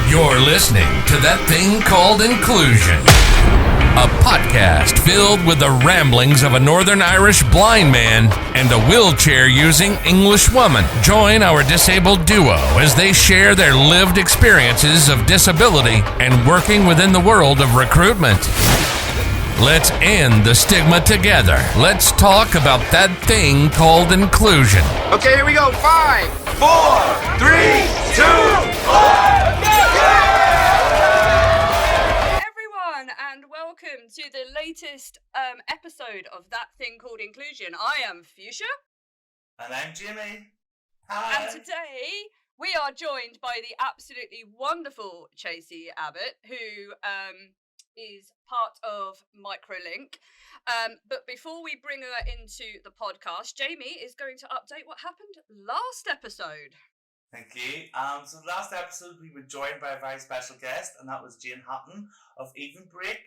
You're listening to That Thing Called Inclusion, a podcast filled with the ramblings of a Northern Irish blind man and a wheelchair-using English woman. Join our disabled duo as they share their lived experiences of disability and working within the world of recruitment. Let's end the stigma together. Let's talk about that thing called inclusion. Okay, here we go. 5, 4, 3, 2, 1. And welcome to the latest episode of That Thing Called Inclusion. I am Fuchsia. And I'm Jimmy. Hi. And today we are joined by the absolutely wonderful Tracey Abbott, who is part of Microlink. But before we bring her into the podcast, Jamie is going to update what happened last episode. Thank you. So last episode we were joined by a very special guest, and that was Jane Hatton of Even Break.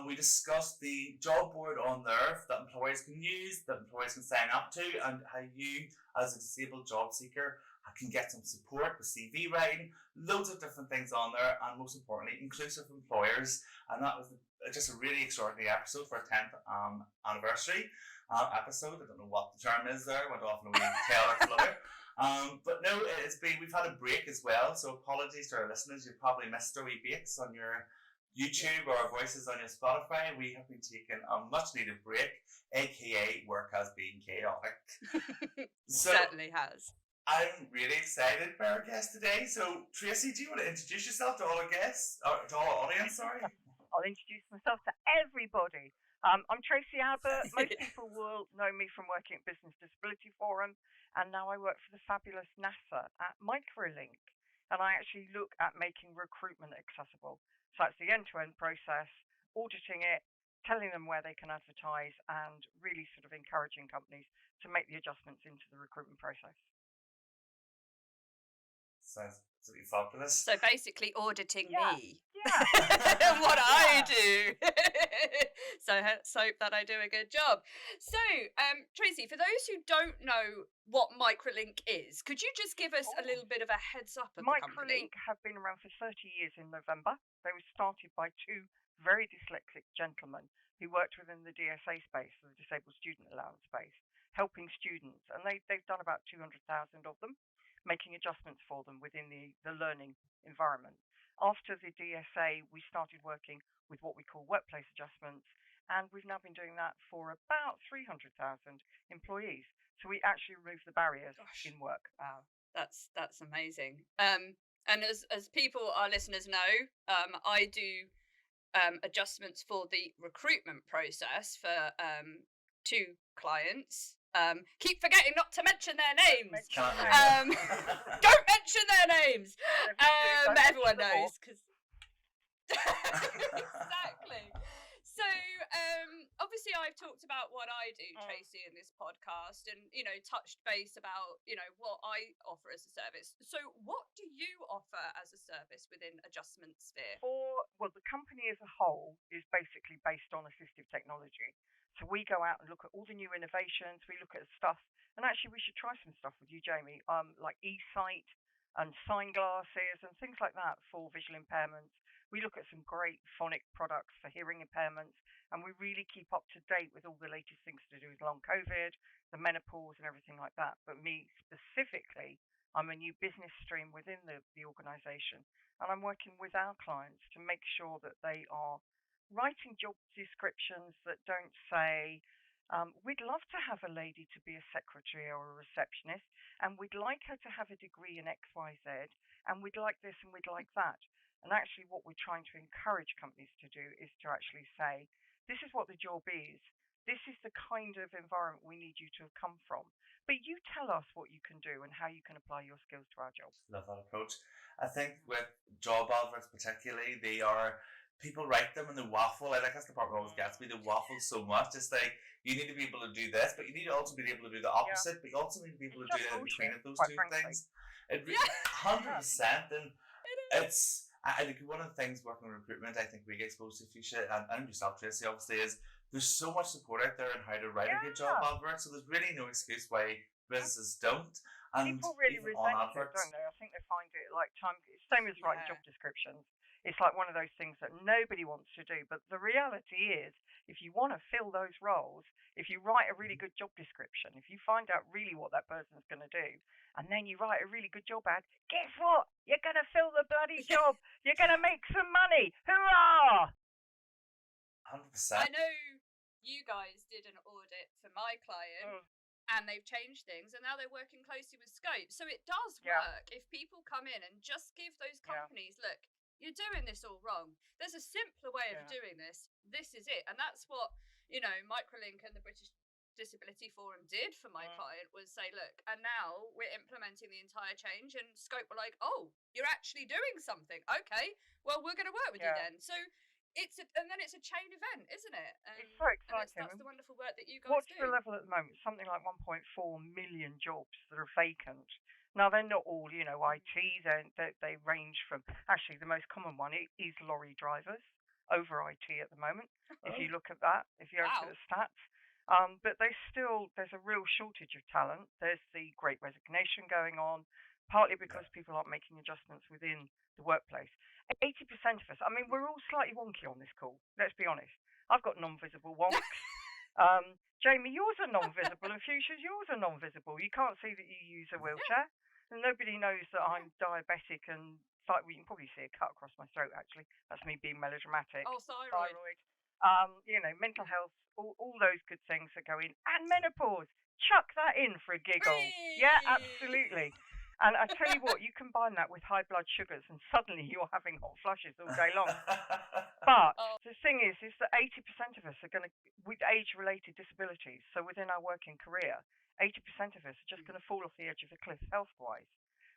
We discussed the job board on there that employers can use, that employers can sign up to, and how you, as a disabled job seeker, can get some support with CV writing, loads of different things on there, and most importantly, inclusive employers. And that was just a really extraordinary episode for our 10th anniversary episode. I don't know what the term is there, went off in a wee tail or flutter. But no, we've had a break as well, so apologies to our listeners. You've probably missed our wee beats on your YouTube or our voices on your Spotify. We have been taking a much needed break, aka work has been chaotic. Certainly has. I'm really excited for our guest today. So Tracey, do you want to introduce yourself to all our guests, or to all our audience, sorry? I'll introduce myself to everybody. I'm Tracey Abbott. Most people will know me from working at Business Disability Forum, and now I work for the fabulous NASA at Microlink, and I actually look at making recruitment accessible. So that's the end-to-end process, auditing it, telling them where they can advertise, and really sort of encouraging companies to make the adjustments into the recruitment process. Sounds absolutely fabulous. So basically auditing me. Yeah. What I do. So let's hope that I do a good job. So, Tracey, for those who don't know what Microlink is, could you just give us a little bit of a heads up of the company? Microlink have been around for 30 years in November. They were started by two very dyslexic gentlemen who worked within the DSA space, the Disabled Student Allowance space, helping students. And they've done about 200,000 of them, making adjustments for them within the learning environment. After the DSA, we started working with what we call workplace adjustments, and we've now been doing that for about 300,000 employees. So we actually remove the barriers in work. Wow, that's amazing. And as people, our listeners know, I do adjustments for the recruitment process for two clients. Keep forgetting not to mention their names. Don't mention their names. Everyone knows, because exactly. So obviously I've talked about what I do, Tracey, in this podcast, and touched base about what I offer as a service. So what do you offer as a service within Adjustment Sphere? Well, the company as a whole is basically based on assistive technology. So we go out and look at all the new innovations. We look at stuff, and actually we should try some stuff with you, Jamie, like eSight and sign glasses and things like that for visual impairments. We look at some great phonic products for hearing impairments, and we really keep up to date with all the latest things to do with long COVID, the menopause and everything like that. But me specifically, I'm a new business stream within the organisation, and I'm working with our clients to make sure that they are writing job descriptions that don't say, we'd love to have a lady to be a secretary or a receptionist, and we'd like her to have a degree in XYZ, and we'd like this and we'd like that. And actually what we're trying to encourage companies to do is to actually say, this is what the job is. This is the kind of environment we need you to have come from. But you tell us what you can do and how you can apply your skills to our jobs. Love that approach. I think with job adverts particularly, people write them and they waffle. I think that's the part that always gets me. They waffle so much. It's like, you need to be able to do this, but you need to also be able to do the opposite, but you also need to be able to do it in between of those two things. 100%. And it's, I think one of the things working in recruitment, I think we get exposed to, Fuchsia, and yourself, Tracey, obviously, is there's so much support out there on how to write a good job advert, so there's really no excuse why businesses don't. And People really even on resent it, adverts. don't they? I think they find it like time. Same as writing Yeah. job descriptions. It's like one of those things that nobody wants to do. But the reality is, if you want to fill those roles, if you write a really good job description, if you find out really what that person's going to do, and then you write a really good job ad, guess what? You're going to fill the bloody job. You're going to make some money. Hurrah! 100%. I know you guys did an audit for my client. And they've changed things, and now they're working closely with Scope. So it does work if people come in and just give those companies, look, you're doing this all wrong. There's a simpler way of doing this. This is it. And that's what, Microlink and the British Disability Forum did for my client, was say, look, and now we're implementing the entire change, and Scope were like, oh, you're actually doing something. Okay, well, we're going to work with you then. So and then it's a chain event, isn't it? It's so exciting. That's the wonderful work that you guys What's do. the level at the moment? Something like 1.4 million jobs that are vacant. Now, they're not all, IT. They range from, actually, the most common one is lorry drivers over IT at the moment. If you look at that, if you look at the stats. But there's a real shortage of talent. There's the Great Resignation going on, partly because people aren't making adjustments within the workplace. 80% of us, we're all slightly wonky on this call, let's be honest. I've got non-visible wonks. Jamie, yours are non-visible, and Fuchsia's, yours are non-visible. You can't see that you use a wheelchair, and nobody knows that I'm diabetic, and you can probably see a cut across my throat, actually. That's me being melodramatic. Oh, thyroid. Mental health, all those good things that go in, and menopause. Chuck that in for a giggle. Whee! Yeah, absolutely. And I tell you what, you combine that with high blood sugars, and suddenly you're having hot flushes all day long. But the thing is that 80% of us are going to, with age-related disabilities, so within our working career, 80% of us are just going to fall off the edge of the cliff health-wise.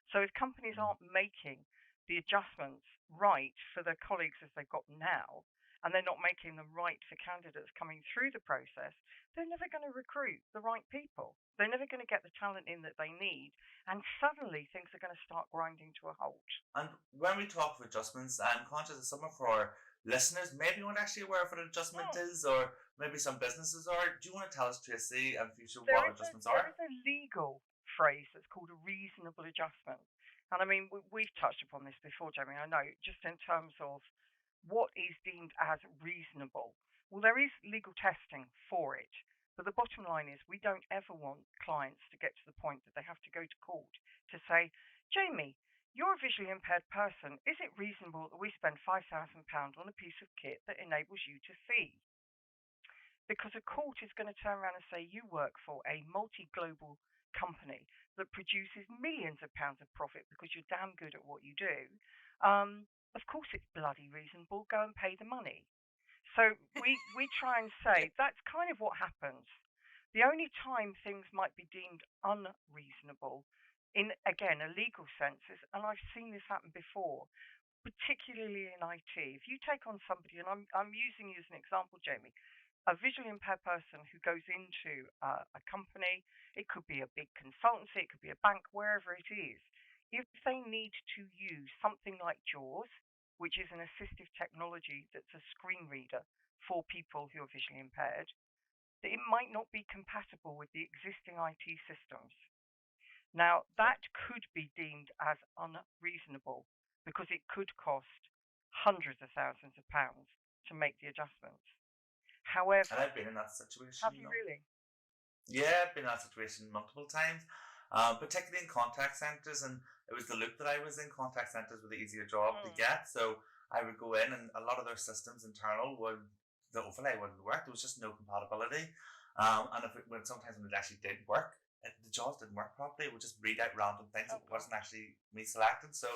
So if companies aren't making the adjustments right for their colleagues as they've got now, and they're not making them right for candidates coming through the process, they're never going to recruit the right people. They're never going to get the talent in that they need, and suddenly things are going to start grinding to a halt. And when we talk of adjustments, I'm conscious that some of our listeners maybe aren't actually aware of what an adjustment is, or maybe some businesses are. Do you want to tell us, Tracey and Fuchsia, what adjustments are? There is a legal phrase that's called a reasonable adjustment. And we've touched upon this before, Jamie, I know, just in terms of what is deemed as reasonable. Well, there is legal testing for it, but the bottom line is we don't ever want clients to get to the point that they have to go to court to say, Jamie, you're a visually impaired person. Is it reasonable that we spend £5,000 on a piece of kit that enables you to see? Because a court is going to turn around and say you work for a multi-global company that produces millions of pounds of profit because you're damn good at what you do. Of course it's bloody reasonable. Go and pay the money. So we try and say that's kind of what happens. The only time things might be deemed unreasonable in, again, a legal sense is, and I've seen this happen before, particularly in IT. If you take on somebody, and I'm using you as an example, Jamie, a visually impaired person who goes into a company, it could be a big consultancy, it could be a bank, wherever it is. If they need to use something like JAWS, which is an assistive technology that's a screen reader for people who are visually impaired, that it might not be compatible with the existing IT systems. Now, that could be deemed as unreasonable because it could cost hundreds of thousands of pounds to make the adjustments. However, and I've been in that situation. Have you really? Yeah, I've been in that situation multiple times, particularly in contact centres, and it was the loop that I was in. Contact centres were the easier job to get, so I would go in, and a lot of their systems internal the overlay wouldn't work. There was just no compatibility, and sometimes when it actually did work, the JAWS didn't work properly. It would just read out random things. It wasn't actually me selected. So,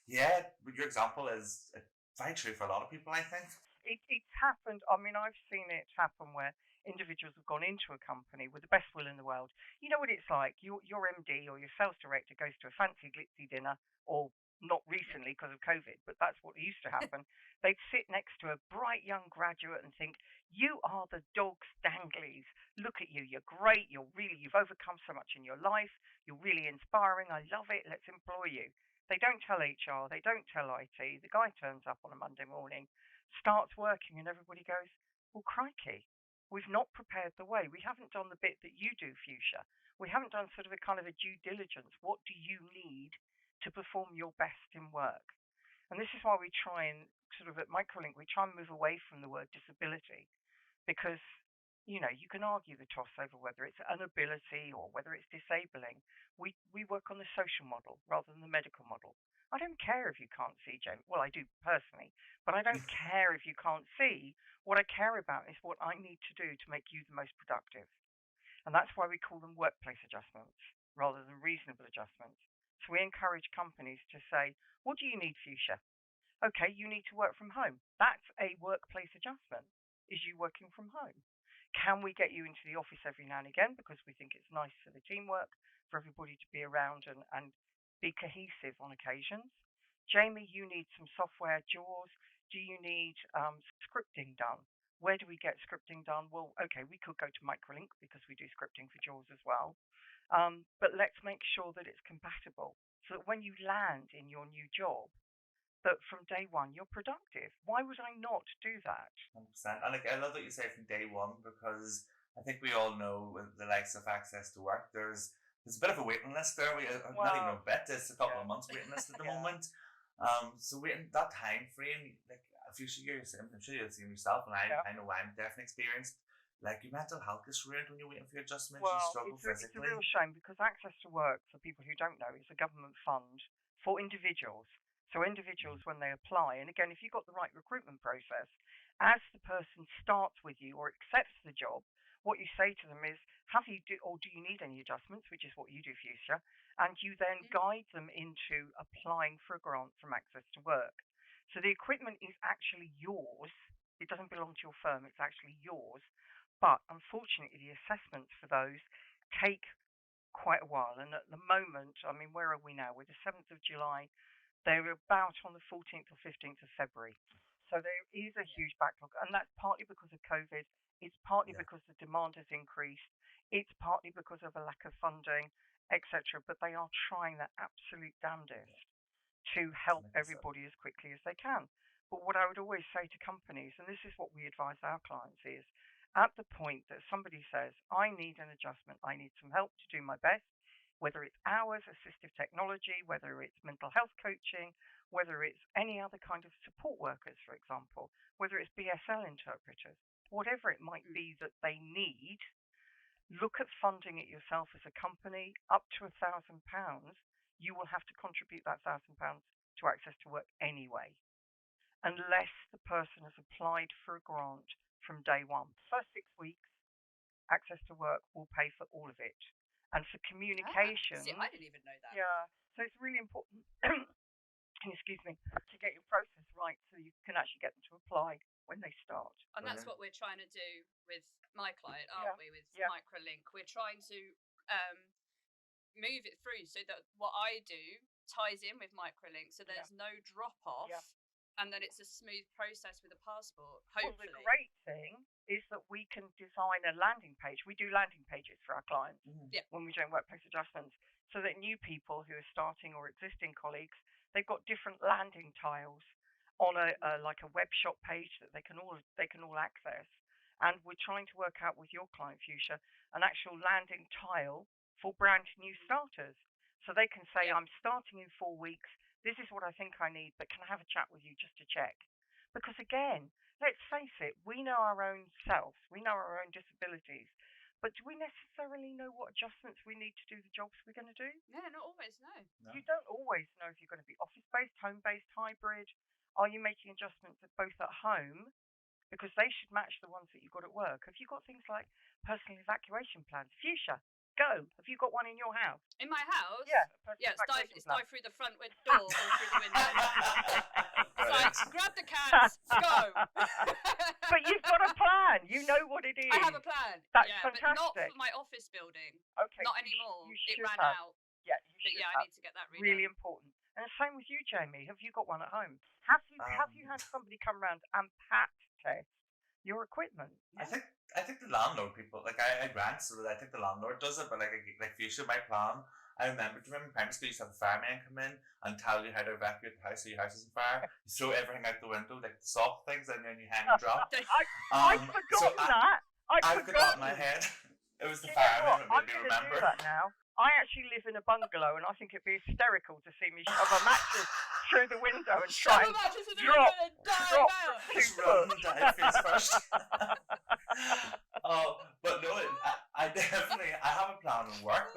yeah, your example is very true for a lot of people, I think. It's happened. I've seen it happen where individuals have gone into a company with the best will in the world. You know what it's like. Your MD or your sales director goes to a fancy glitzy dinner, or not recently because of COVID, but that's what used to happen. They'd sit next to a bright young graduate and think, you are the dog's danglies. Look at you. You're great. You've overcome so much in your life. You're really inspiring. I love it. Let's employ you. They don't tell HR. They don't tell IT. The guy turns up on a Monday morning, starts working, and everybody goes, well, crikey, We've not prepared the way. We haven't done the bit that you do, Fuchsia. We haven't done sort of a kind of a due diligence. What do you need to perform your best in work? And this is why we try and sort of at Microlink, we try and move away from the word disability, because, you know, you can argue the toss over whether it's an ability or whether it's disabling. We work on the social model rather than the medical model. I don't care if you can't see, Jamie. Well, I do personally, but I don't care if you can't see. What I care about is what I need to do to make you the most productive. And that's why we call them workplace adjustments rather than reasonable adjustments. So we encourage companies to say, what do you need, Fuchsia? Okay, you need to work from home. That's a workplace adjustment, is you working from home. Can we get you into the office every now and again because we think it's nice for the teamwork, for everybody to be around and be cohesive on occasions? Jamie, you need some software, JAWS. Do you need scripting done? Where do we get scripting done? Well, okay, we could go to Microlink because we do scripting for JAWS as well. But let's make sure that it's compatible so that when you land in your new job, that from day one you're productive. Why would I not do that? 100%. And like, I love what you say from day one, because I think we all know with the likes of access to work, there's a bit of a waiting list there. Not even a bit, it's a couple of months waiting list at the moment. So waiting that time frame, like if you see yourself, I'm sure you've seen yourself, and I know I'm definitely experienced. Like your mental health is ruined when you're waiting for your adjustments. You struggle physically. It's a real shame because Access to Work, for people who don't know, is a government fund for individuals. So individuals, when they apply, and again, if you've got the right recruitment process, as the person starts with you or accepts the job, what you say to them is, do you need any adjustments, which is what you do, Fuchsia, and you then guide them into applying for a grant from Access to Work. So the equipment is actually yours. It doesn't belong to your firm. It's actually yours. But unfortunately, the assessments for those take quite a while. And at the moment, I mean, where are we now? We're the 7th of July. They're about on the 14th or 15th of February. So there is a huge backlog. And that's partly because of COVID. It's partly because the demand has increased. It's partly because of a lack of funding, etc. But they are trying their absolute damnedest to help everybody as quickly as they can. But what I would always say to companies, and this is what we advise our clients, is at the point that somebody says, I need an adjustment, I need some help to do my best, whether it's hours, assistive technology, whether it's mental health coaching, whether it's any other kind of support workers, for example, whether it's BSL interpreters, whatever it might be that they need, look at funding it yourself as a company. Up to £1,000, you will have to contribute that £1,000 to Access to Work anyway, unless the person has applied for a grant from day one. First 6 weeks, Access to Work will pay for all of it. And for communication... See, I didn't even know that. Yeah, so it's really important, excuse me, to get your process right so you can actually get them to apply when they start. And that's what we're trying to do with my client, aren't we, with Microlink. We're trying to move it through so that what I do ties in with Microlink, so there's no drop-off. And then it's a smooth process with a passport, hopefully. Well, the great thing is that we can design a landing page. We do landing pages for our clients when we're doing workplace adjustments, so that new people who are starting or existing colleagues, they've got different landing tiles on a like a web shop page that they can all access. And we're trying to work out with your client, Fuchsia, an actual landing tile for brand new starters. So they can say, I'm starting in 4 weeks. This is what I think I need, but can I have a chat with you just to check? Because again, let's face it, we know our own selves, we know our own disabilities, but do we necessarily know what adjustments we need to do the jobs we're going to do? No, not always, no. You don't always know if you're going to be office-based, home-based, hybrid. Are you making adjustments both at home? Because they should match the ones that you've got at work. Have you got things like personal evacuation plans? Fuchsia, go. Have you got one in your house? In my house? Yeah. It's dive through the front door or through the window. Right, grab the cans, go. But you've got a plan. You know what it is. I have a plan. That's fantastic. But not for my office building. Okay. Not anymore. It ran out. Yeah, you should. I need to get that redone. Really important. And the same with you, Jamie. Have you got one at home? Have you had somebody come round and pat test your equipment? I think the landlord people, like I rent, so that I think the landlord does it, but like Fuchsia, my plan, I remember in primary school you used to have the fireman come in and tell you how to evacuate the house so your house is on fire. You throw everything out the window, like the soft things, and then you hang and drop. I'd forgotten that. I've got that in my head. It was the You know fireman what? that made I'm me going to do remember. that now. I actually live in a bungalow, and I think it'd be hysterical to see me shove a mattress through the window and try and drop from out. 2 Just foot. run down face first. But no, I definitely, I have a plan in work.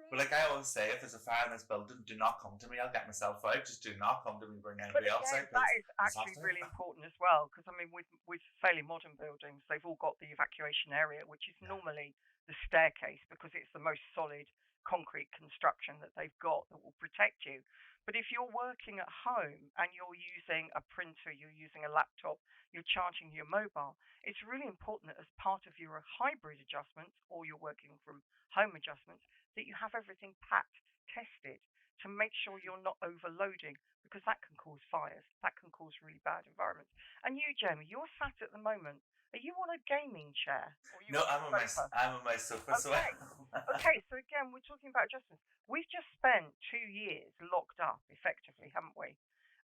But like I always say, if there's a fire in this building, do not come to me. I'll get myself out. Just do not come to me. Bring But anybody else again, out. that is actually disaster. really important as well, because I mean, with fairly modern buildings, they've all got the evacuation area, which is normally the staircase because it's the most solid concrete construction that they've got that will protect you. But if you're working at home and you're using a printer, you're using a laptop, you're charging your mobile, it's really important that as part of your hybrid adjustments or you're working from home adjustments, that you have everything packed, tested to make sure you're not overloading, because that can cause fires, that can cause really bad environments. And you, Jamie, you're sat at the moment. Are you on a gaming chair? Or are you No, on a sofa? I'm on my sofa. So Okay. Okay, so again, we're talking about adjustments. We've just spent 2 years locked up, effectively, haven't we?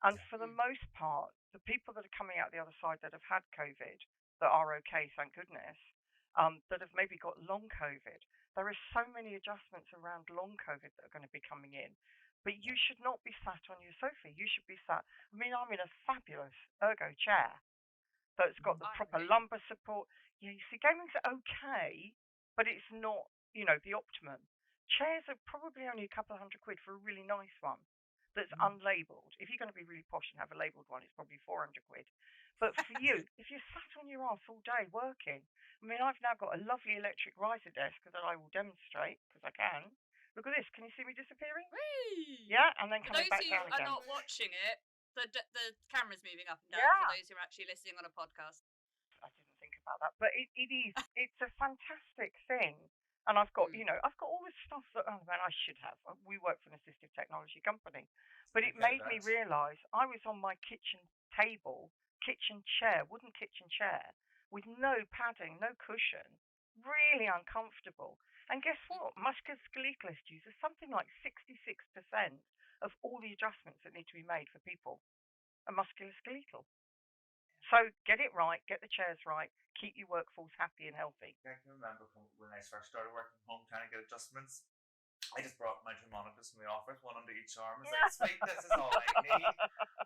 And for the most part, the people that are coming out the other side that have had COVID, that are okay, thank goodness, that have maybe got long COVID, there are so many adjustments around long COVID that are going to be coming in. But you should not be sat on your sofa. You should be sat. I mean, I'm in a fabulous ergo chair that's got the proper lumbar support. Yeah, you see, gaming's okay, but it's not, the optimum. Chairs are probably only a couple of £100 for a really nice one that's unlabeled. If you're going to be really posh and have a labelled one, it's probably £400. But for you, if you're sat on your ass all day working, I mean, I've now got a lovely electric riser desk that I will demonstrate because I can. Look at this. Can you see me disappearing? Whee! Yeah, and then For coming those back who down are again. not watching it, the camera's moving up and down. Yeah. For those who are actually listening on a podcast, I didn't think about that, but it's a fantastic thing. And I've got, I've got all this stuff that, oh man, I should have. We work for an assistive technology company, but it made me realise I was on my kitchen chair, wooden kitchen chair, with no padding, no cushion, really uncomfortable. And guess what? Musculoskeletal issues are something like 66% of all the adjustments that need to be made for people are musculoskeletal. So get it right, get the chairs right, keep your workforce happy and healthy. I can remember when I first started working from home trying to get adjustments. I just brought my 2 monitors from the office, one under each arm. I was like, sweet, this is all I need.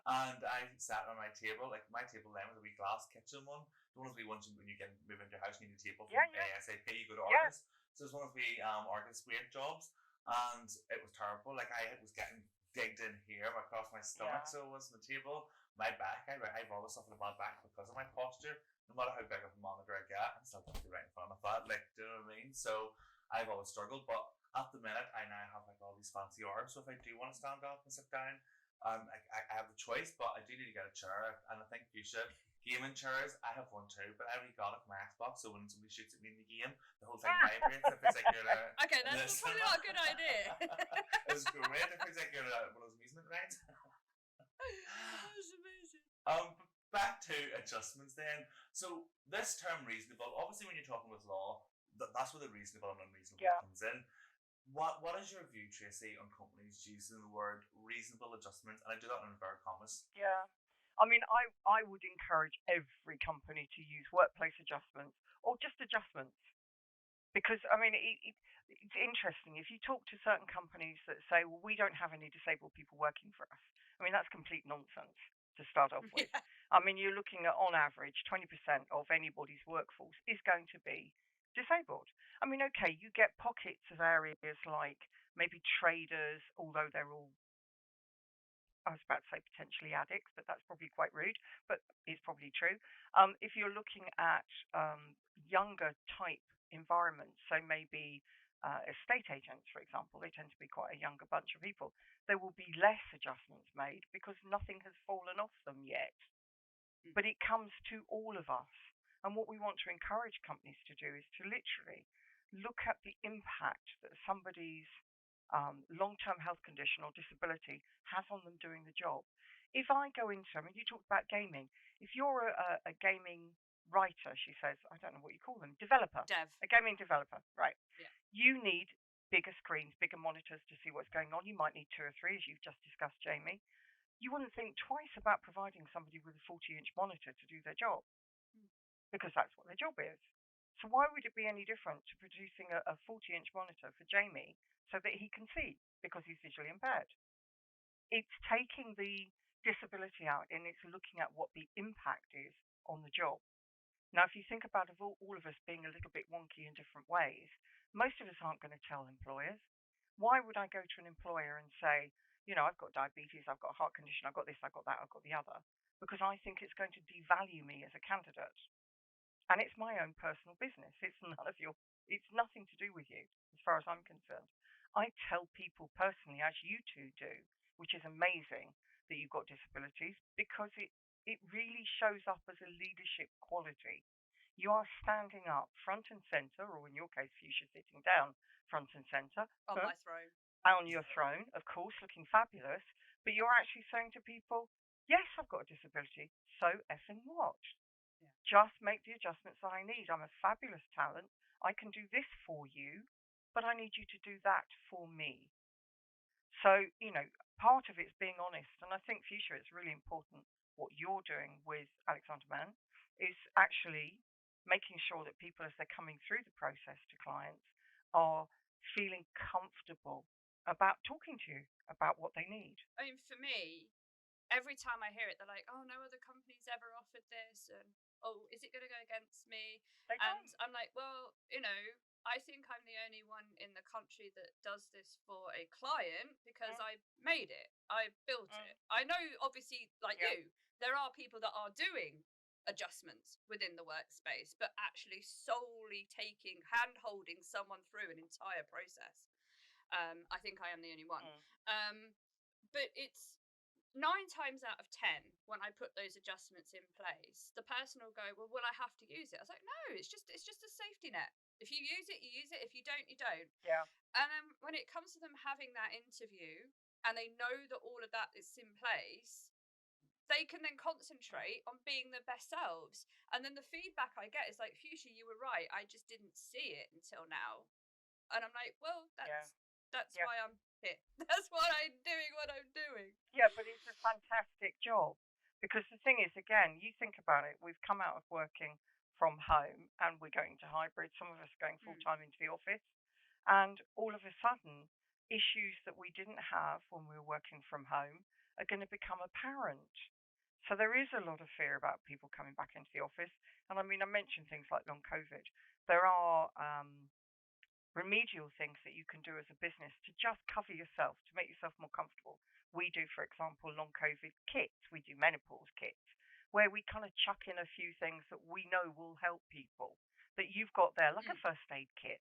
And I sat on my table, like my table then was a wee glass kitchen one. One of the ones when you move into your house, you need a table from ASAP, you go to Argus. So it was one of the Argus weight jobs. And it was terrible. Like I was getting digged in here across my stomach, so it was on the table. My back, I've always suffered a bad back because of my posture. No matter how big of a monitor I get, I'm still going to be right in front of that. Like, do you know what I mean? So I've always struggled, but at the minute I now have like all these fancy arms. So if I do want to stand up and sit down, I have the choice, but I do need to get a chair, and I think you should. Gaming chairs, I have one too, but I already got it from my Xbox, so when somebody shoots at me in the game, the whole thing vibrates. It feels like you're okay, that's probably not a good idea. It's great. It feels like you're at one of those amusement rides. That's amazing. Back to adjustments then. So this term reasonable, obviously when you're talking with law, that's where the reasonable and unreasonable comes in. What is your view, Tracey, on companies using the word reasonable adjustments? And I do that in inverted commas. Yeah. I mean, I would encourage every company to use workplace adjustments or just adjustments. Because, I mean, it's interesting. If you talk to certain companies that say, well, we don't have any disabled people working for us, I mean, that's complete nonsense to start off with. Yeah. I mean, you're looking at, on average, 20% of anybody's workforce is going to be disabled. I mean, okay, you get pockets of areas like maybe traders, although they're all, I was about to say potentially addicts, but that's probably quite rude, but it's probably true. If you're looking at younger type environments, so maybe estate agents, for example, they tend to be quite a younger bunch of people, there will be less adjustments made because nothing has fallen off them yet. But it comes to all of us. And what we want to encourage companies to do is to literally look at the impact that somebody's long-term health condition or disability has on them doing the job. If I go into, I mean, you talked about gaming. If you're a gaming writer, she says, I don't know what you call them, developer. A gaming developer, right. Yeah. You need bigger screens, bigger monitors to see what's going on. You might need 2 or 3, as you've just discussed, Jamie. You wouldn't think twice about providing somebody with a 40-inch monitor to do their job because that's what their job is. So why would it be any different to producing a 40-inch monitor for Jamie so that he can see because he's visually impaired? It's taking the disability out and it's looking at what the impact is on the job. Now, if you think about all of us being a little bit wonky in different ways, most of us aren't going to tell employers. Why would I go to an employer and say, I've got diabetes, I've got a heart condition, I've got this, I've got that, I've got the other? Because I think it's going to devalue me as a candidate. And it's my own personal business. It's nothing to do with you, as far as I'm concerned. I tell people personally, as you two do, which is amazing that you've got disabilities, because it really shows up as a leadership quality. You are standing up front and centre, or in your case, Fuchsia sitting down front and centre. On my throne. On your throne, of course, looking fabulous. But you're actually saying to people, yes, I've got a disability, so effing what? Yeah. Just make the adjustments that I need. I'm a fabulous talent. I can do this for you, but I need you to do that for me. So, part of it's being honest. And I think, Fuchsia, it's really important what you're doing with Alexander Mann is actually making sure that people, as they're coming through the process to clients, are feeling comfortable about talking to you about what they need. I mean, for me, every time I hear it, they're like, oh, no other company's ever offered this. And, oh, is it going to go against me? I'm like, well, I think I'm the only one in the country that does this for a client because I made it. I built it. I know, obviously, like you, there are people that are doing adjustments within the workspace, but actually solely hand-holding someone through an entire process. I think I am the only one. But it's 9 times out of 10 when I put those adjustments in place, the person will go, well, will I have to use it? I was like, no, it's just a safety net. If you use it, you use it. If you don't, you don't. Yeah. And then when it comes to them having that interview and they know that all of that is in place, they can then concentrate on being their best selves. And then the feedback I get is like, Fuchsia, you were right. I just didn't see it until now. And I'm like, well, that's why I'm here. That's why I'm doing what I'm doing. Yeah, but it's a fantastic job. Because the thing is, again, you think about it, we've come out of working from home and we're going to hybrid. Some of us are going full-time into the office. And all of a sudden, issues that we didn't have when we were working from home are going to become apparent. So there is a lot of fear about people coming back into the office. And I mean, I mentioned things like long COVID. There are remedial things that you can do as a business to just cover yourself, to make yourself more comfortable. We do, for example, long COVID kits. We do menopause kits, where we kind of chuck in a few things that we know will help people that you've got there, like a first aid kit.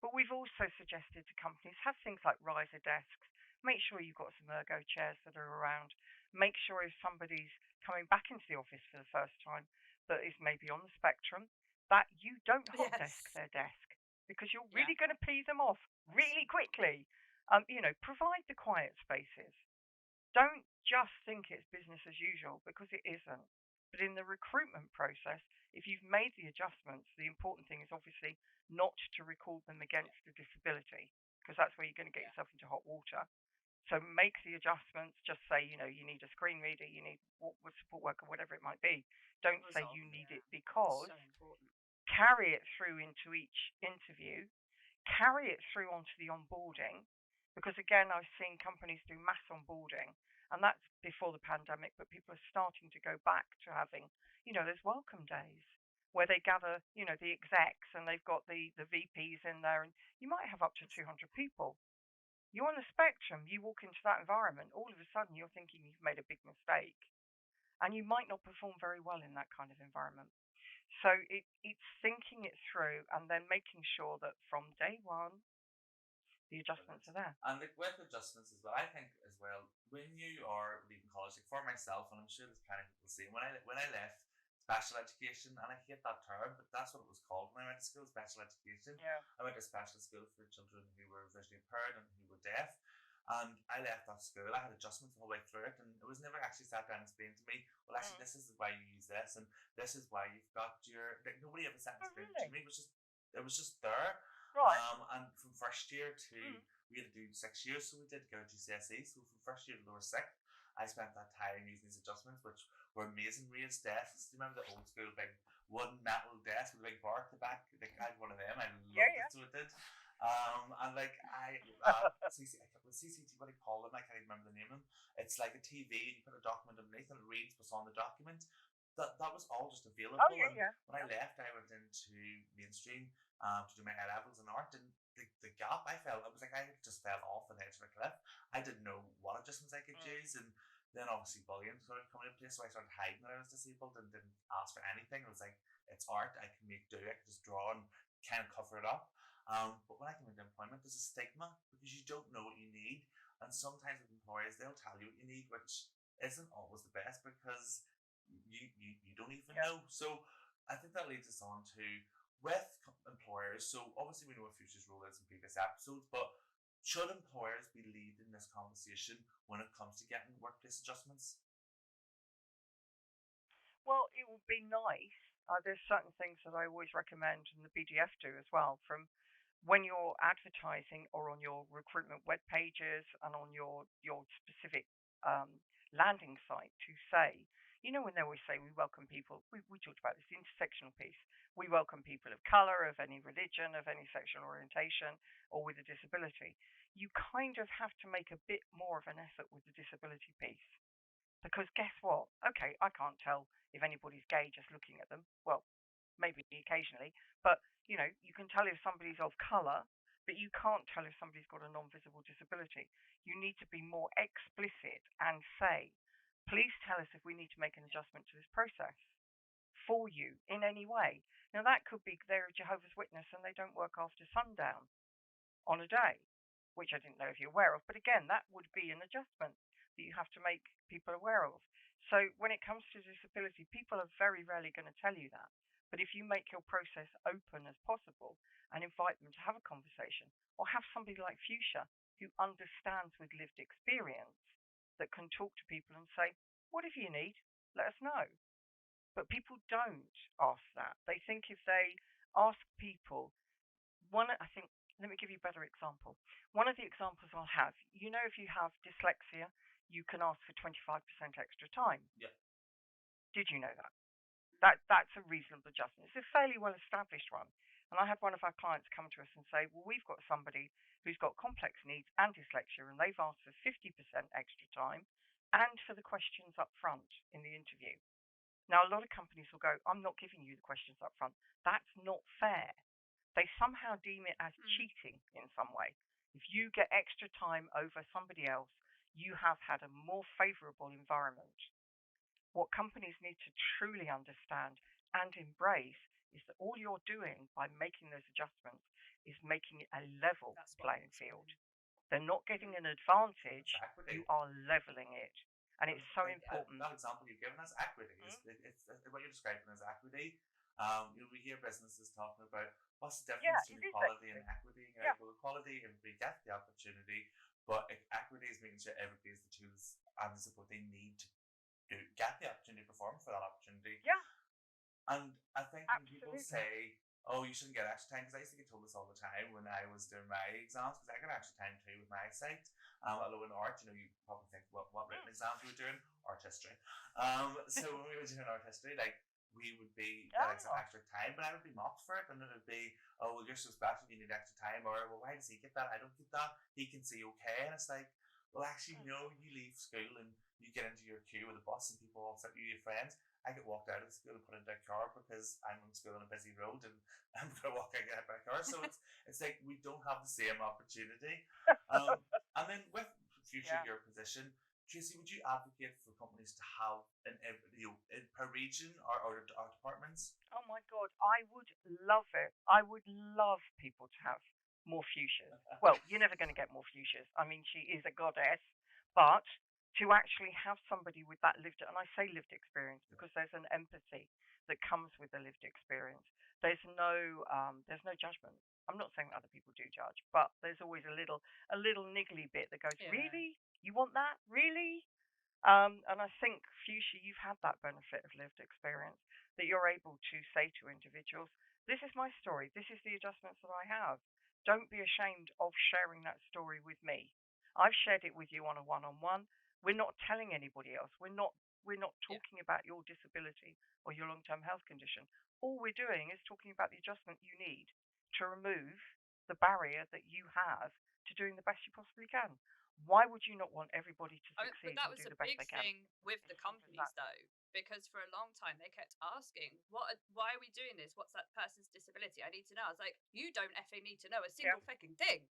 But we've also suggested to companies have things like riser desks. Make sure you've got some ergo chairs that are around. Make sure if somebody's coming back into the office for the first time that is maybe on the spectrum, that you don't hot desk their desk, because you're really going to pee them off really quickly. Provide the quiet spaces. Don't just think it's business as usual, because it isn't. But in the recruitment process, if you've made the adjustments, the important thing is obviously not to record them against the disability, because that's where you're going to get yourself into hot water. So make the adjustments. Just say, you need a screen reader, you need a support worker, whatever it might be. Don't say you need it, because carry it through into each interview, carry it through onto the onboarding, because again, I've seen companies do mass onboarding, and that's before the pandemic, but people are starting to go back to having, there's welcome days where they gather, the execs, and they've got the VPs in there, and you might have up to 200 people. You're on the spectrum, you walk into that environment, all of a sudden you're thinking you've made a big mistake, and you might not perform very well in that kind of environment. So it's thinking it through and then making sure that from day one, the adjustments are there. And with adjustments as well, I think as well, when you are leaving college, like for myself, and I'm sure there's plenty of people saying, when I left special education, and I hate that term, but that's what it was called when I went to school, special education. Yeah. I went to special school for children who were visually impaired and who were deaf. And I left that school. I had adjustments the whole way through it, and it was never actually sat down and explained to me, well, actually, this is why you use this, and this is why you've got your. Like, nobody ever sat and explained it to me. It was just there. Right. And from first year to we had to do 6 years, so we did go to GCSE. So from first year to lower sixth, I spent that time using these adjustments, which were amazing raised desks. Do you remember the old school big wooden metal desk with a big bar at the back? Like, I had one of them. I Yeah, loved yeah. it, so it did. And like CCT, what do you call them? I can't even remember the name of them. It's like a TV, and you put a document underneath, and it reads what's on the document. That was all just available. Oh, yeah, And yeah. when I left, I went into mainstream to do my A levels in art, and the gap I felt, it was like I just fell off the edge of a cliff. I didn't know what adjustments I could use, and then obviously bullying started coming into place, so I started hiding that I was disabled and didn't ask for anything. It was like, it's art, I can make do, I can just draw and kind of cover it up. But when I came into employment, there's a stigma because you don't know what you need, and sometimes with employers they'll tell you what you need, which isn't always the best because you don't even know. So I think that leads us on to with employers. So obviously we know what Fuchsia's role is in previous episodes, but should employers be leading this conversation when it comes to getting workplace adjustments? Well, it would be nice. There's certain things that I always recommend, and the BDF do as well, from when you're advertising or on your recruitment web pages and on your specific landing site to say, when they always say we welcome people, we talked about this, the intersectional piece. We welcome people of colour, of any religion, of any sexual orientation, or with a disability. You kind of have to make a bit more of an effort with the disability piece. Because guess what? Okay, I can't tell if anybody's gay just looking at them. Well, maybe occasionally, but you can tell if somebody's of colour, but you can't tell if somebody's got a non-visible disability. You need to be more explicit and say, please tell us if we need to make an adjustment to this process for you in any way. Now that could be they're a Jehovah's Witness and they don't work after sundown on a day, which I didn't know if you're aware of. But again, that would be an adjustment that you have to make people aware of. So when it comes to disability, people are very rarely going to tell you that. But if you make your process open as possible and invite them to have a conversation, or have somebody like Fuchsia who understands with lived experience that can talk to people and say, whatever you need, let us know. But people don't ask that. They think if they ask people, let me give you a better example. One of the examples I'll have, if you have dyslexia, you can ask for 25% extra time. Yeah. Did you know that? That's a reasonable adjustment. It's a fairly well-established one. And I had one of our clients come to us and say, well, we've got somebody who's got complex needs and dyslexia, and they've asked for 50% extra time and for the questions up front in the interview. Now, a lot of companies will go, I'm not giving you the questions up front. That's not fair. They somehow deem it as cheating in some way. If you get extra time over somebody else, you have had a more favourable environment. What companies need to truly understand and embrace is that all you're doing by making those adjustments is making it a level playing field. They're not getting an advantage, you are levelling it. And it's so important. That example you've given us, equity, it's what you're describing as equity. We hear businesses talking about what's the difference between equality and equity. Well, equality, everybody gets the opportunity, but equity is making sure everybody has the tools and the support they need to get the opportunity to perform for that opportunity. Yeah. And I think when people say, oh, you shouldn't get extra time, because I used to get told this all the time when I was doing my exams, because I got extra time too with my site. Although in art, you probably think, what written exams we were doing? Art history. So when we were doing art history, like, we would be extra time, but I would be mocked for it, and it would be, oh, well, you're so special, you need extra time, or, well, why does he get that? I don't get that. He can see okay. And it's like, well, actually, no, you leave school and you get into your queue with a bus and people all sit you, your friends. I get walked out of school and put into a car because I'm in school on a busy road and I'm going to walk out and get by a car. So it's like we don't have the same opportunity. And then with Fuchsia, your position, Tracey, would you advocate for companies to have per region or departments? Oh my God, I would love it. I would love people to have more Fuchsias. Well, you're never going to get more Fuchsias. I mean, she is a goddess, but to actually have somebody with that lived, and I say lived experience because there's an empathy that comes with the lived experience. There's no judgment. I'm not saying that other people do judge, but there's always a little niggly bit that goes, really? You want that? Really? And I think, Fuchsia, you've had that benefit of lived experience that you're able to say to individuals, this is my story. This is the adjustments that I have. Don't be ashamed of sharing that story with me. I've shared it with you on a one-on-one. We're not telling anybody else. We're not We're not talking about your disability or your long-term health condition. All we're doing is talking about the adjustment you need to remove the barrier that you have to doing the best you possibly can. Why would you not want everybody to But succeed that and was do a the best big they can? thing with the It's simple as companies, that. though, because for a long time they kept asking, why are we doing this? What's that person's disability? I need to know. I was like, you don't effing need to know a Yeah. single fucking thing.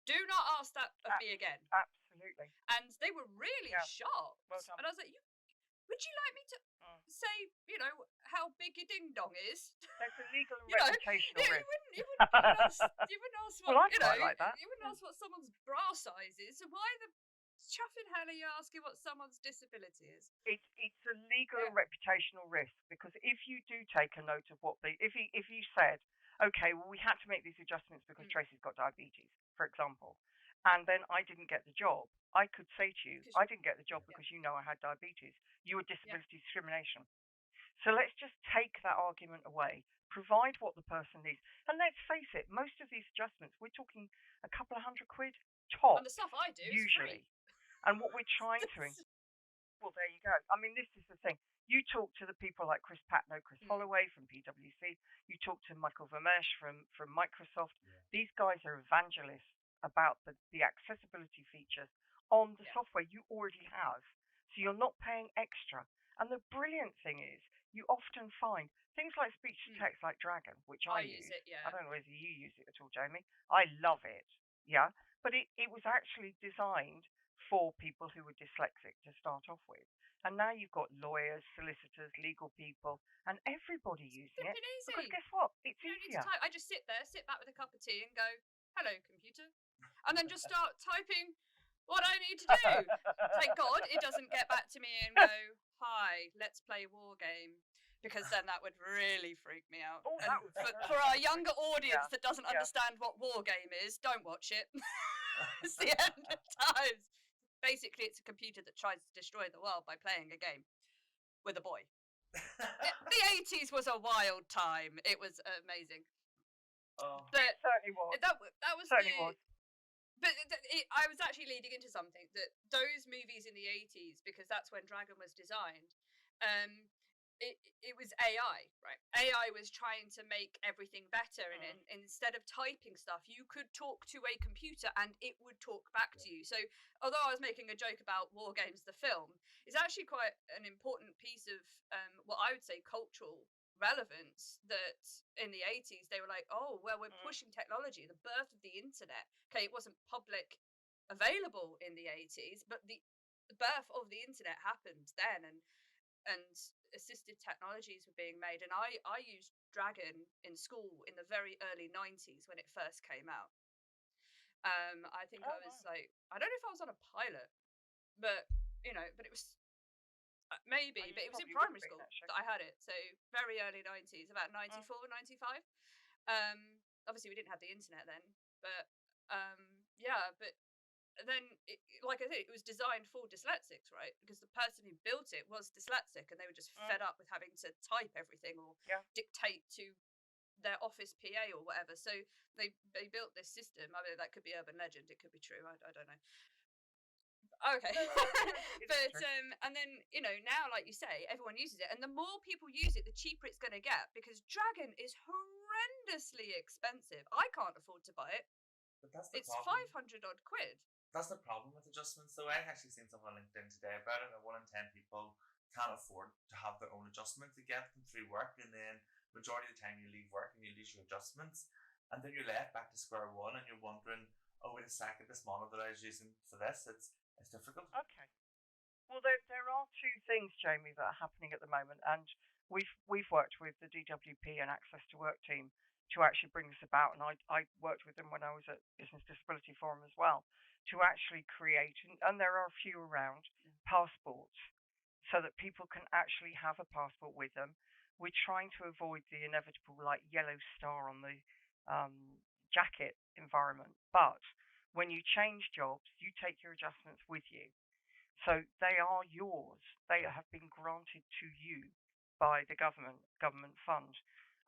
Do not ask that of me again. Absolutely. And they were really Yeah. shocked. Well done. And I was like, would you like me to say, how big your ding dong is? There's a legal and You know, reputational you risk. wouldn't ask what, Well, I'd quite like that. you wouldn't ask what someone's bra size is. So why the chuffing hell are you asking what someone's disability is? It's a legal and reputational risk, because if you do take a note of what if you said, okay, well, we had to make these adjustments because Tracey's got diabetes, for example, and then I didn't get the job, I could say to you, I didn't get the job because you know I had diabetes. You were disability discrimination. So let's just take that argument away, provide what the person needs. And let's face it, most of these adjustments, we're talking a couple of £100 top. And the stuff I do usually. is free. And what we're trying to... Well, there you go. I mean, this is the thing. You talk to the people like Chris Holloway from PwC. You talk to Michael Vermeersch from Microsoft. Yeah. These guys are evangelists about the accessibility features on the software you already have. So you're not paying extra. And the brilliant thing is, you often find things like speech to text like Dragon, which I use. It, yeah. I don't know whether you use it at all, Jamie. I love it. Yeah. But it was actually designed for people who were dyslexic to start off with. And now you've got lawyers, solicitors, legal people, and everybody using it. Easy. Because guess what? It's you don't easier. Need to type. I just sit back with a cup of tea and go, hello, computer. And then just start typing what I need to do. Thank God it doesn't get back to me and go, hi, let's play war game. Because then that would really freak me out. Oh, and for our younger audience that doesn't understand what war game is, don't watch it. It's the end of times. Basically, it's a computer that tries to destroy the world by playing a game with a boy. The 80s was a wild time. It was amazing. Oh, but it certainly was. That was certainly was. But I was actually leading into something, that those movies in the 80s, because that's when Dragon was designed, it was AI, right? AI was trying to make everything better, and instead of typing stuff, you could talk to a computer and it would talk back to you. So although I was making a joke about War Games, the film, it's actually quite an important piece of what I would say cultural relevance, that in the 80s they were like, oh, well, we're pushing technology, the birth of the internet. Okay, it wasn't public available in the 80s, but the birth of the internet happened then, and assistive technologies were being made. And I used Dragon in school in the very early 90s when it first came out. I think I was like, I don't know if I was on a pilot, but but it was maybe, but it was in primary school that I had it. So very early 90s, about 94, 95. Obviously we didn't have the internet then, but but then, like I said, it was designed for dyslexics, right? Because the person who built it was dyslexic, and they were just fed up with having to type everything or dictate to their office PA or whatever. So they built this system. I mean, that could be urban legend. It could be true. I don't know. Okay. But and then now, like you say, everyone uses it, and the more people use it, the cheaper it's going to get, because Dragon is horrendously expensive. I can't afford to buy it. But that's the it's problem. 500 odd quid. That's the problem with adjustments, though. I actually seen something on LinkedIn today about it. 1 in 10 people can't afford to have their own adjustments. They get them through work, and then majority of the time you leave work and you lose your adjustments, and then you're left back to square one, and you're wondering, oh, wait a second, this model that I was using for this, it's difficult. Okay. Well, there are two things, Jamie, that are happening at the moment, and we've worked with the DWP and Access to Work team to actually bring this about, and I worked with them when I was at Business Disability Forum as well, to actually create, and there are a few around, passports, so that people can actually have a passport with them. We're trying to avoid the inevitable yellow star on the jacket environment, but when you change jobs, you take your adjustments with you. So they are yours. They have been granted to you by the government fund.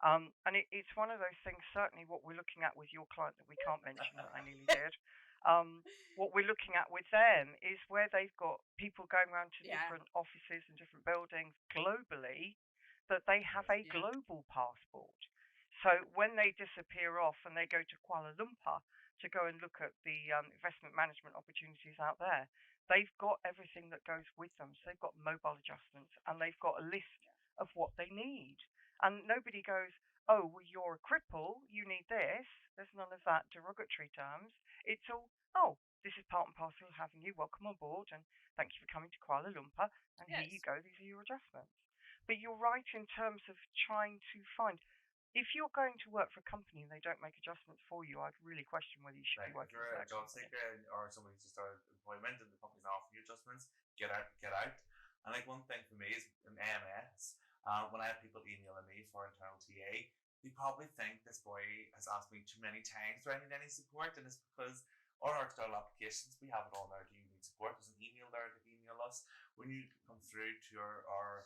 And it's one of those things, certainly what we're looking at with your client that we can't mention that I nearly did. What we're looking at with them is where they've got people going around to Yeah. different offices and different buildings globally, that they have a Yeah. global passport. So when they disappear off and they go to Kuala Lumpur to go and look at the investment management opportunities out there, they've got everything that goes with them. So they've got mobile adjustments and they've got a list of what they need. And nobody goes, oh, well, you're a cripple, you need this. There's none of that derogatory terms. It's all, oh, this is part and parcel of having you. Welcome on board, and thank you for coming to Kuala Lumpur. And here you Yes. go. These are your adjustments. But you're right in terms of trying to find. If you're going to work for a company and they don't make adjustments for you, I'd really question whether you should Like be if working you're for a that job company. seeker or somebody who's just started employment and the company's not offering you adjustments, get out, get out. And like one thing for me is in AMS, when I have people emailing me for internal TA, they probably think this boy has asked me too many times, do I need any support? And it's because on our external applications, we have it on there, do you need support? There's an email there to email us. When you come through to our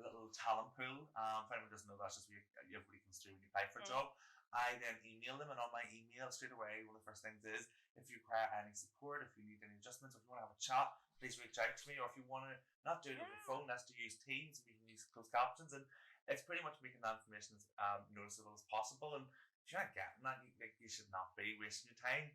little talent pool, if anyone doesn't know, that's just where everybody comes through when you apply for a job. I then email them, and on my email straight away, one of the first things is, if you require any support, if you need any adjustments, if you want to have a chat, please reach out to me. Or if you want to not do it over the phone, let's to use Teams, and we can use closed captions. And it's pretty much making that information as noticeable as possible. And if you're not getting that, you should not be wasting your time.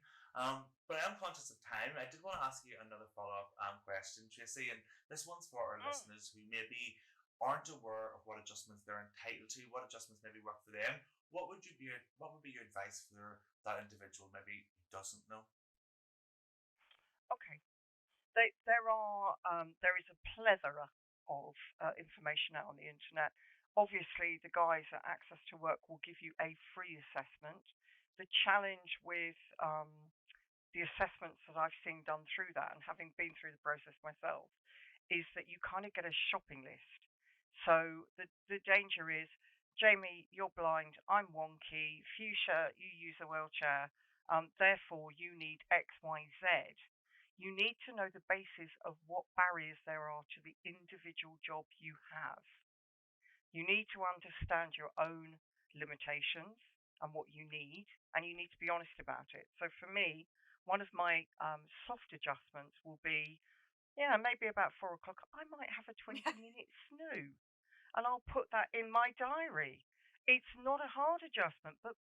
But I am conscious of time. I did want to ask you another follow-up question, Tracey, and this one's for our listeners who maybe aren't aware of what adjustments they're entitled to, what adjustments maybe work for them. What would be your advice for that individual maybe doesn't know? Okay. There is a plethora of information out on the internet. Obviously, the guys at Access to Work will give you a free assessment. The challenge with the assessments that I've seen done through that, and having been through the process myself, is that you kind of get a shopping list. So the danger is, Jamie, you're blind, I'm wonky, Fuchsia, you use a wheelchair, therefore you need X, Y, Z. You need to know the basis of what barriers there are to the individual job you have. You need to understand your own limitations and what you need, and you need to be honest about it. So for me, one of my soft adjustments will be, maybe about 4 o'clock, I might have a 20-minute snoo, and I'll put that in my diary. It's not a hard adjustment, but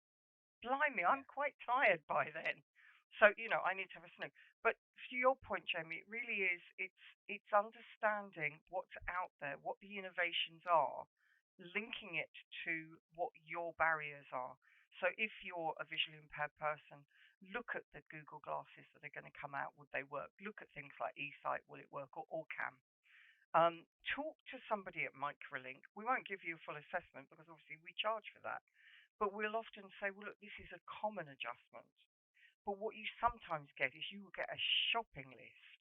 blimey, I'm quite tired by then. So, I need to have a snoo. But to your point, Jamie, it really is, it's understanding what's out there, what the innovations are, linking it to what your barriers are. So if you're a visually impaired person, look at the Google glasses that are going to come out. Would they work? Look at things like eSight. Will it work? Or CAM. Talk to somebody at Microlink. We won't give you a full assessment because obviously we charge for that. But we'll often say, well, look, this is a common adjustment. But what you sometimes get is you will get a shopping list.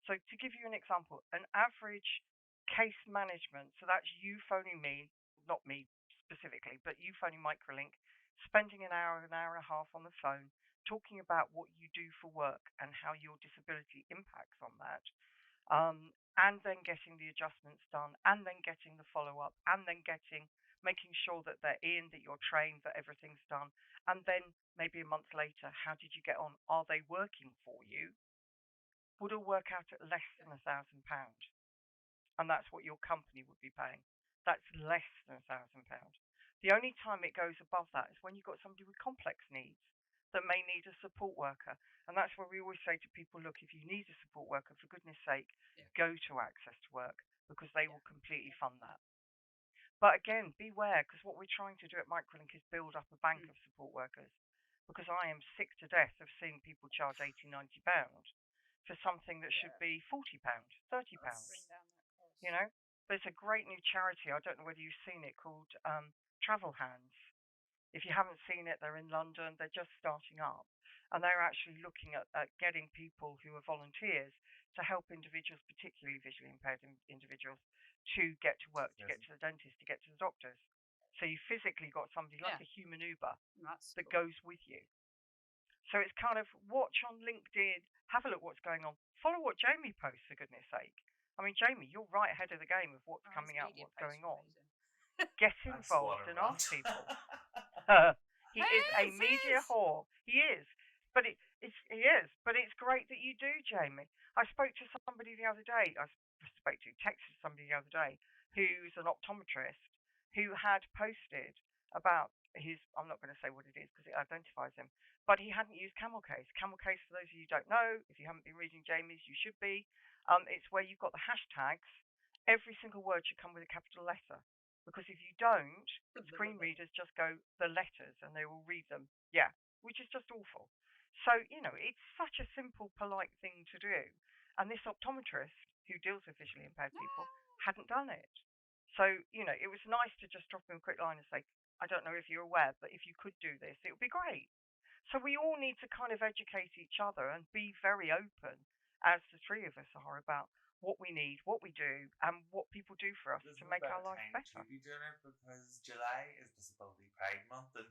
So to give you an example, an average case management, so that's you phoning me, not me specifically, but you phoning Microlink, spending an hour and a half on the phone, talking about what you do for work and how your disability impacts on that, and then getting the adjustments done, and then getting the follow-up, and then making sure that they're in, that you're trained, that everything's done, and then maybe a month later, how did you get on? Are they working for you? Would all work out at less than £1,000, and that's what your company would be paying. That's less than £1,000. The only time it goes above that is when you've got somebody with complex needs that may need a support worker. And that's where we always say to people, look, if you need a support worker, for goodness sake, go to Access to Work, because they will completely fund that. But again, beware, because what we're trying to do at Microlink is build up a bank of support workers, because I am sick to death of seeing people charge £80, £90 for something that should be £40, £30. There's a great new charity, I don't know whether you've seen it, called Travel Hands. If you haven't seen it, they're in London, they're just starting up, and they're actually looking at getting people who are volunteers to help individuals, particularly visually impaired individuals, to get to work, to get to the dentist, to get to the doctors. So you physically got somebody like a human Uber that goes with you. So it's kind of watch on LinkedIn, have a look what's going on, follow what Jamie posts, for goodness sake. I mean, Jamie, you're right ahead of the game of what's coming out, what's going on. Get involved and ask people. He is a media whore. He is. But It is, but it's great that you do, Jamie. I spoke to somebody the other day. Texted somebody the other day who's an optometrist who had posted about his. I'm not going to say what it is because it identifies him, but he hadn't used camel case. Camel case, for those of you who don't know, if you haven't been reading Jamie's, you should be. It's where you've got the hashtags. Every single word should come with a capital letter. Because if you don't, screen readers just go the letters and they will read them. Yeah, which is just awful. So, it's such a simple, polite thing to do. And this optometrist who deals with visually impaired people hadn't done it. So, it was nice to just drop him a quick line and say, I don't know if you're aware, but if you could do this, it would be great. So we all need to kind of educate each other and be very open, as the three of us are, about what we need, what we do, and what people do for us There's to no make our better life time better. to be doing it because July is Disability Pride Month, and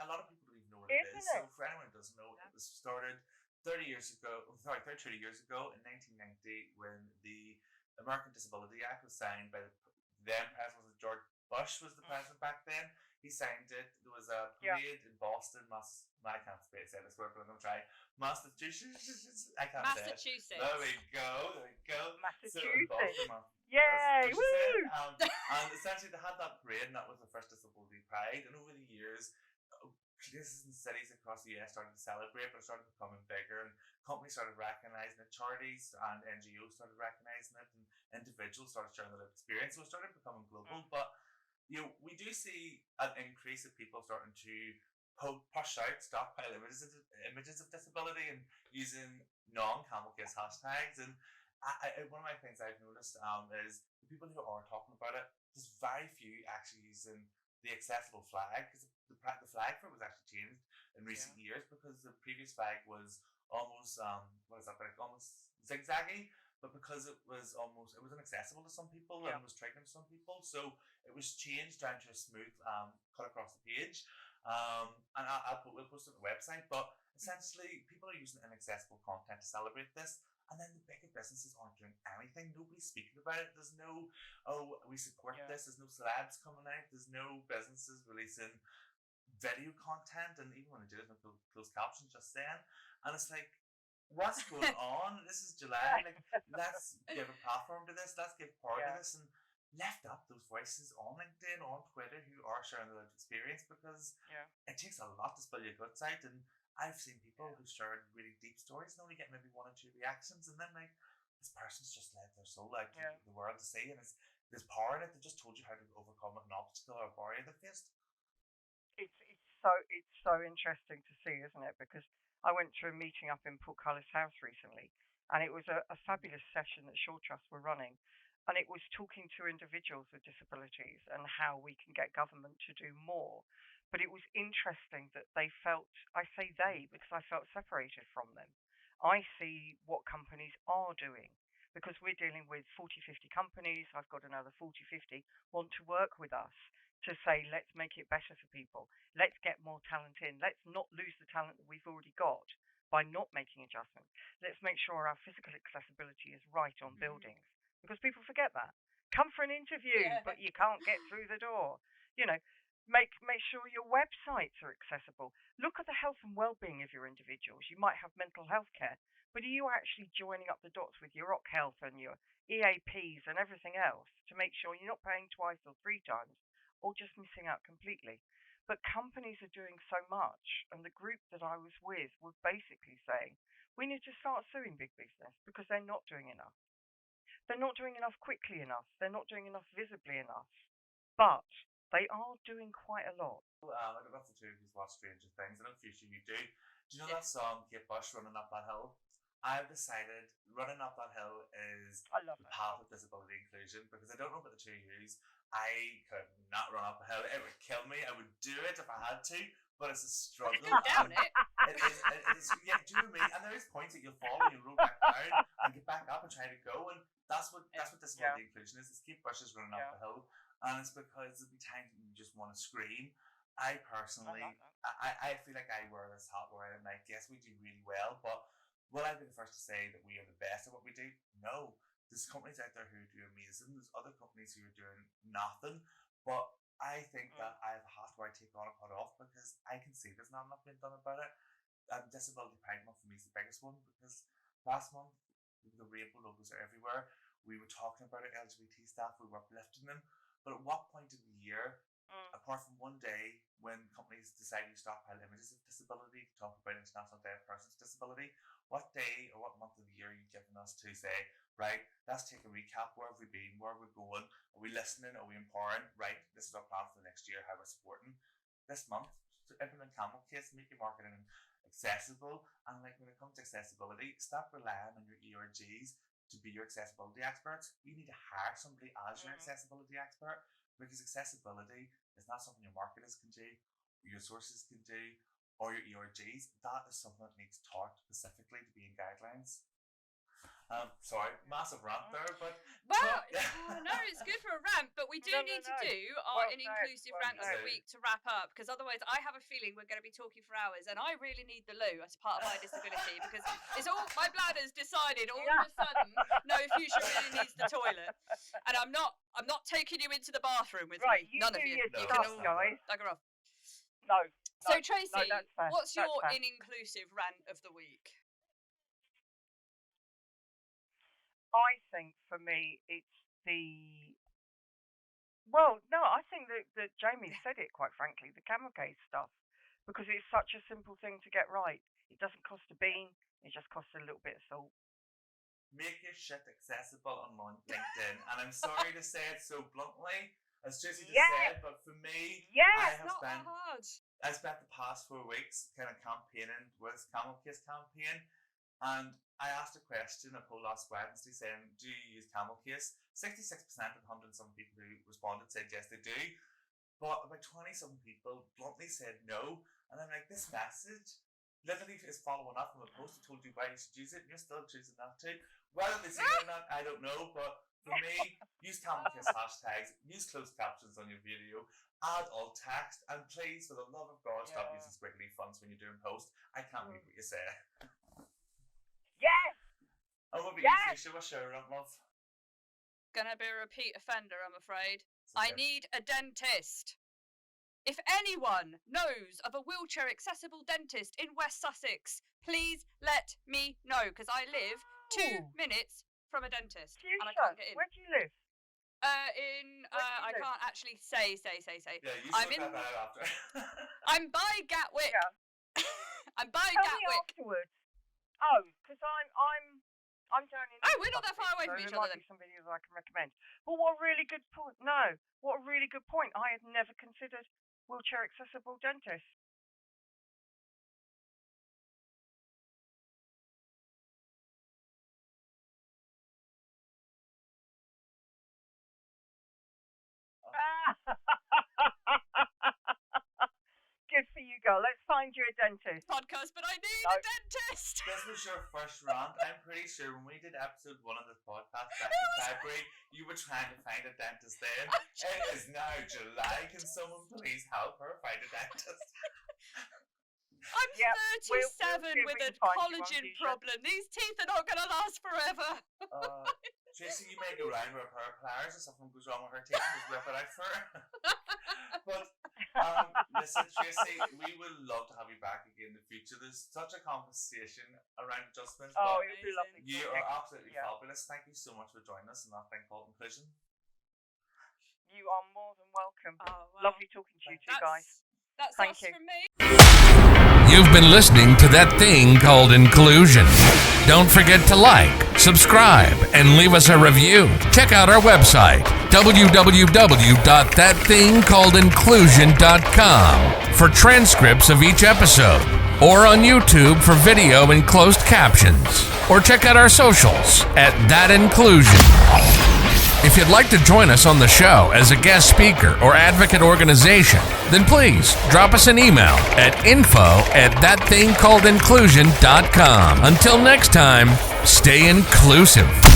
a lot of people don't even know what it is. Isn't So it? for anyone who doesn't know, it was started 30 years ago. Sorry, 32 years ago in 1990 when the American Disability Act was signed by the then president was George Bush was the president back then. He signed it. There was a Yeah. parade in Boston. I can't say this word, but I'm going to try. Massachusetts. I can't say it. Massachusetts. There we go. So in Massachusetts. Boston, Yay! Massachusetts, Woo! and essentially they had that parade, and that was the first Disability Pride. And over the years, places and cities across the US started to celebrate, but it started becoming bigger, and companies started recognizing it, charities and NGOs started recognizing it, and individuals started sharing their experience. So it started becoming global. But we do see an increase of people starting to push out stockpile images of disability and using non-camel case hashtags. And one of my things I've noticed is the people who are talking about it, there's very few actually using the accessible flag, because the flag for it was actually changed in recent years, because the previous flag was almost almost zigzaggy, but because it was inaccessible to some people and was triggering to some people, so it was changed down to a smooth cut across the page. And we'll post it on the website, but essentially people are using inaccessible content to celebrate this. And then the bigger businesses aren't doing anything. Nobody's speaking about it. There's no, we support this. There's no celebs coming out. There's no businesses releasing video content. And even when they do, there's no closed captions just saying. And it's like, what's going on? This is July. Like, let's give a platform to this. Let's give power to this. And lift up those voices on LinkedIn, on Twitter, who are sharing their lived experience, because it takes a lot to spill your guts out. And I've seen people who shared really deep stories and only get maybe 1 or 2 reactions, and then like, this person's just let their soul out to the world to see, and there's power in it. They just told you how to overcome an obstacle or a barrier they faced. It's so interesting to see, isn't it? Because I went to a meeting up in Portcullis House recently, and it was a fabulous session that Shaw Trust were running, and it was talking to individuals with disabilities and how we can get government to do more. But it was interesting that they felt, I say they because I felt separated from them. I see what companies are doing, because we're dealing with 40, 50 companies. I've got another 40, 50 want to work with us to say, let's make it better for people. Let's get more talent in. Let's not lose the talent that we've already got by not making adjustments. Let's make sure our physical accessibility is right on buildings, because people forget that. Come for an interview, but you can't get through the door. Make sure your websites are accessible. Look at the health and well-being of your individuals. You might have mental health care, but are you actually joining up the dots with your OC Health and your EAPs and everything else to make sure you're not paying twice or 3 times, or just missing out completely? But companies are doing so much, and the group that I was with were basically saying, we need to start suing big business because they're not doing enough. They're not doing enough quickly enough. They're not doing enough visibly enough. But they are doing quite a lot. I don't know if the two of you watch Stranger Things. I know future you do. Do you know that song, Kate Bush, Running Up That Hill? I've decided Running Up That Hill is the path of disability inclusion, because I don't know about the two of yous. I could not run up a hill. It would kill me. I would do it if I had to, but it's a struggle. Down it. It is, do you know what I mean? And there is points that you'll fall and you'll roll back down and get back up and try to go, and that's what disability inclusion is. It's Kate Bush is running up the hill. And it's because there'll be times when you just want to scream. I personally, I feel like I wear this hat where I'm like, yes, we do really well, but will I be the first to say that we are the best at what we do? No. There's companies out there who do amazing. There's other companies who are doing nothing. But I think that I have a hat where I take on and put off, because I can see there's not enough being done about it. Disability Pride Month for me is the biggest one, because last month the rainbow logos are everywhere. We were talking about it, LGBT staff, we were uplifting them. But at what point in the year, apart from one day when companies decide to stockpile images of disability to talk about International Day of Persons with Disability, what day or what month of the year are you giving us to say, right, let's take a recap, where have we been, where are we going, are we listening, are we empowering, right, this is our plan for the next year, how we're supporting. This month, to implement Camel Case, make your marketing accessible, and like when it comes to accessibility, stop relying on your ERGs to be your accessibility experts. You need to hire somebody as your accessibility expert, because accessibility is not something your marketers can do, your sources can do, or your ERGs. That is something that needs taught specifically to be in guidelines. Sorry, massive rant there, but... Well, no, it's good for a rant, but we do need to do our inclusive rant of the week to wrap up, because otherwise I have a feeling we're going to be talking for hours, and I really need the loo as part of my disability, because it's all my bladder's decided all of a sudden, no, Fuchsia really needs the toilet, and I'm not taking you into the bathroom with me. None of you. You can all bugger off. No. So Tracey, what's your fair. inclusive rant of the week? I think for me, it's I think that Jamie said it, quite frankly, the camel case stuff, because it's such a simple thing to get right. It doesn't cost a bean, it just costs a little bit of salt. Make your shit accessible on LinkedIn. And I'm sorry to say it so bluntly, as Tracey just said, but for me, I spent the past 4 weeks kind of campaigning with Camel Case campaign. And I asked a question, a poll last Wednesday, saying, do you use Camel Case? 66% of 100-some people who responded said yes, they do. But about 20-some people bluntly said no. And I'm like, this message literally is following up from a post that told you why you should use it, and you're still choosing not to. Whether they say it or not, I don't know. But for me, use Camel Case hashtags, use closed captions on your video, add alt text, and please, for the love of God, stop using squiggly fonts when you're doing posts. I can't read what you say. Yes! Oh, what about you, Fuchsia? What's your rant, love? Gonna be a repeat offender, I'm afraid. I need a dentist. If anyone knows of a wheelchair accessible dentist in West Sussex, please let me know, because I live 2 minutes from a dentist. Fuchsia, and I can't get in. Where do you live? I can't actually say. Yeah, you I'm sort that out after. I'm by Gatwick. Yeah. I'm by Tell Gatwick. me afterwards. Oh, because I'm down in. Oh, we're not that far away from each other then. There might be some videos I can recommend. But what a really good point. No, what a really good point. I had never considered wheelchair accessible dentists. Good for you, girl. Let's find you a dentist. Podcast, but I need a dentist. This was your first rant. I'm pretty sure when we did episode 1 of this podcast back in February, you were trying to find a dentist then. It is now July. Can someone please help her find a dentist? I'm 37 with a collagen problem. These teeth are not going to last forever. Tracey, you may go round with a pair of pliers if something goes wrong with her teeth and just rip it out for her. But listen, Tracey, we would love to have you back again in the future. There's such a conversation around adjustments. Oh, it would be lovely. You are absolutely fabulous. Thank you so much for joining us in that thing called inclusion. You are more than welcome. Oh, wow. Lovely talking to you two guys. That's Thank us you. from me. You've been listening to That Thing Called Inclusion. Don't forget to like, subscribe, and leave us a review. Check out our website, www.thatthingcalledInclusion.com, for transcripts of each episode, or on YouTube for video and closed captions. Or check out our socials at That Inclusion. If you'd like to join us on the show as a guest speaker or advocate organization, then please drop us an email at info@thatthingcalledInclusion.com. Until next time, stay inclusive.